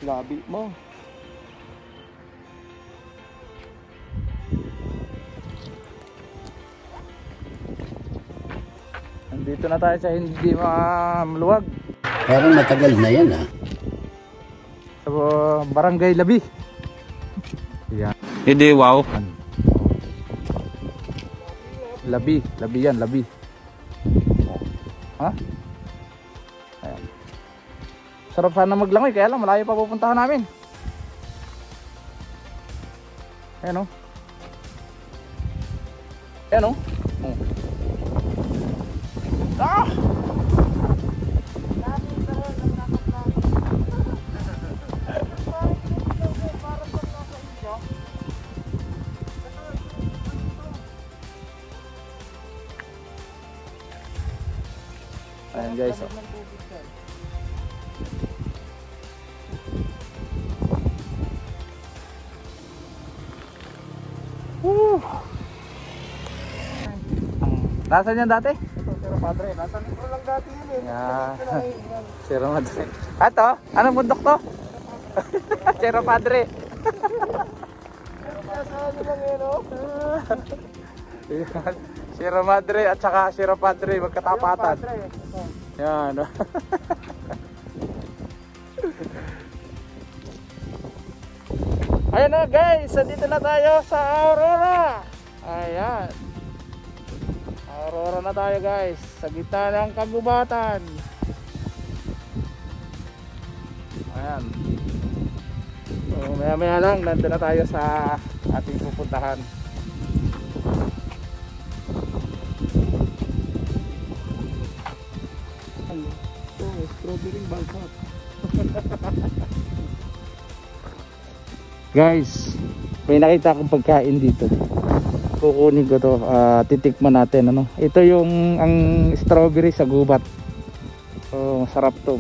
Labi mo. Nandito na tayo sa hindi maluwag. Pero matagal na yan Sa Barangay Labi. Yan. Hindi, wow. Labi yan, Labi. Ha? Ayan. Sarap sana maglangoy, kaya lang malayo pa pupuntahan namin. Ayan o. Ayan o. Ah! Ayan guys. Nasaan yan dati? Sierra Padre, nasa libro lang dati yun Yeah. Sierra Madre. Ato? Anong bundok to? Sierra Padre. nasa ano lang yun, no? Sierra Madre at saka Sierra Padre magkatapatan. Yan. Ayan na guys, dito na tayo sa Aurora. Ayan. Aurora na tayo guys, sa gitna ng kagubatan. Ayan. So, maya maya lang, nandun na tayo sa ating pupuntahan. Strawberry balsat. Guys, may nakita akong pagkain dito. Kukunin ko to, titikman natin ano. Ito yung ang strawberry sa gubat. So masarap to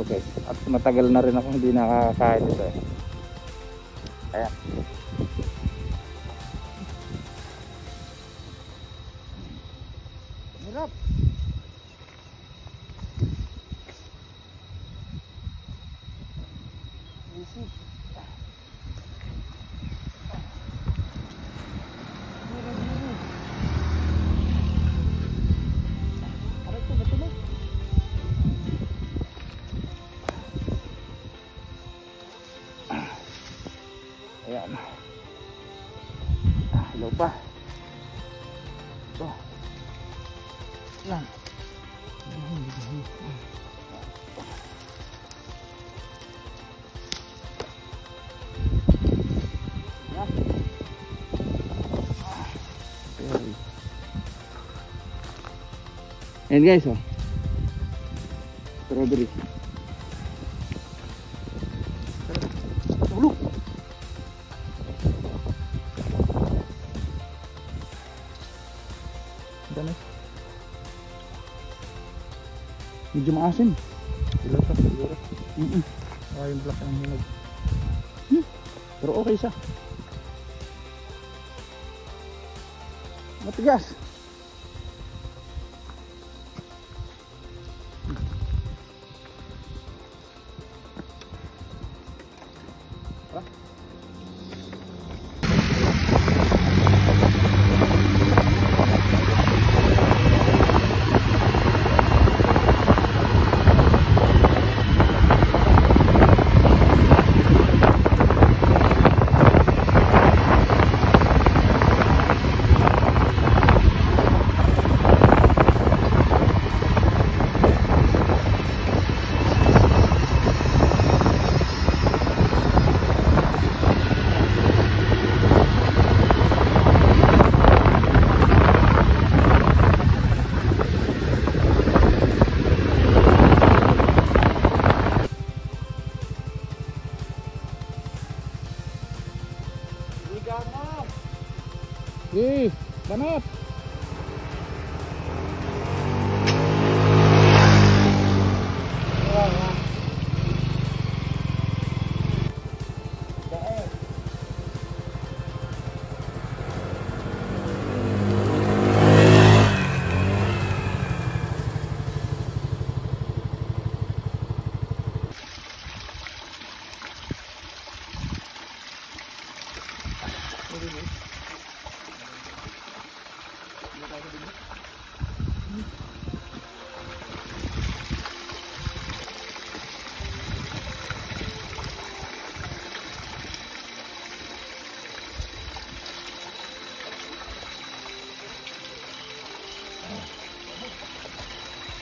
guys. At matagal na rin akong hindi nakakain dito eh. Ayan. Hirap. Easy. Ayan. Hello pa. Ito. Lang. Ayan guys, oh. Strawberry. Tulog. Medyo maasin. Ilan pa siguro? Yung black ang hinog. Pero okay siya. Matigas. Banat.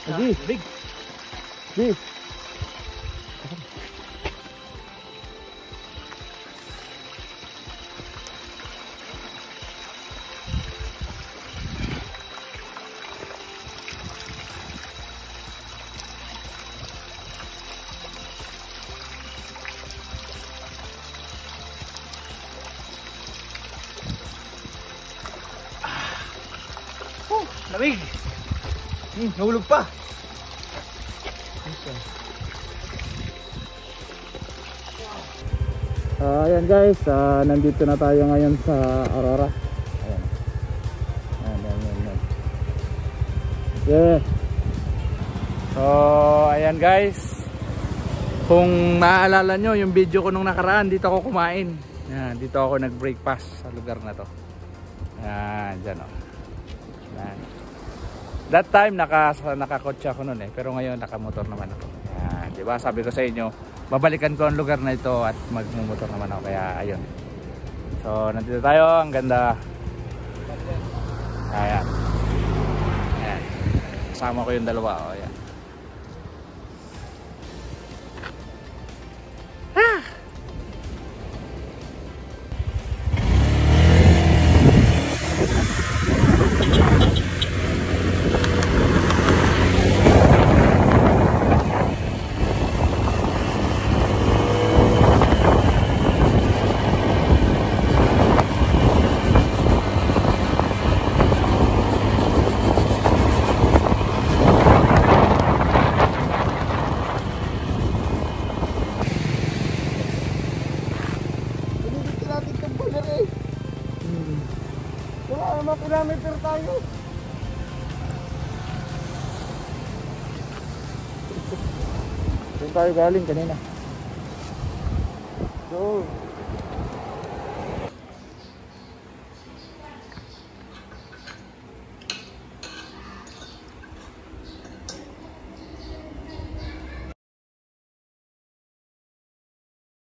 Sige. Big. Sige. Lamig. Nahulog pa. Ayan guys, nandito na tayo ngayon sa Aurora. Ayan. Ayan. Yeah. So, ayan guys. Kung naaalala nyo yung video ko nung nakaraan, dito ako kumain. Ayan, dito ako nag-breakfast sa lugar na to. Ayan, dyan o. Ayan. That time nakakotse ako noon pero ngayon nakamotor naman ako. Ayan, di ba? Sabi ko sa inyo, babalikan ko ang lugar na ito at magmumotor naman ako, kaya ayun. So nandito tayo, ang ganda. Ayan. Ayan. Kasama ko yung dalawa. Ayan. Wala naman kilometer tayo. Doon tayo galing kanina. Doon.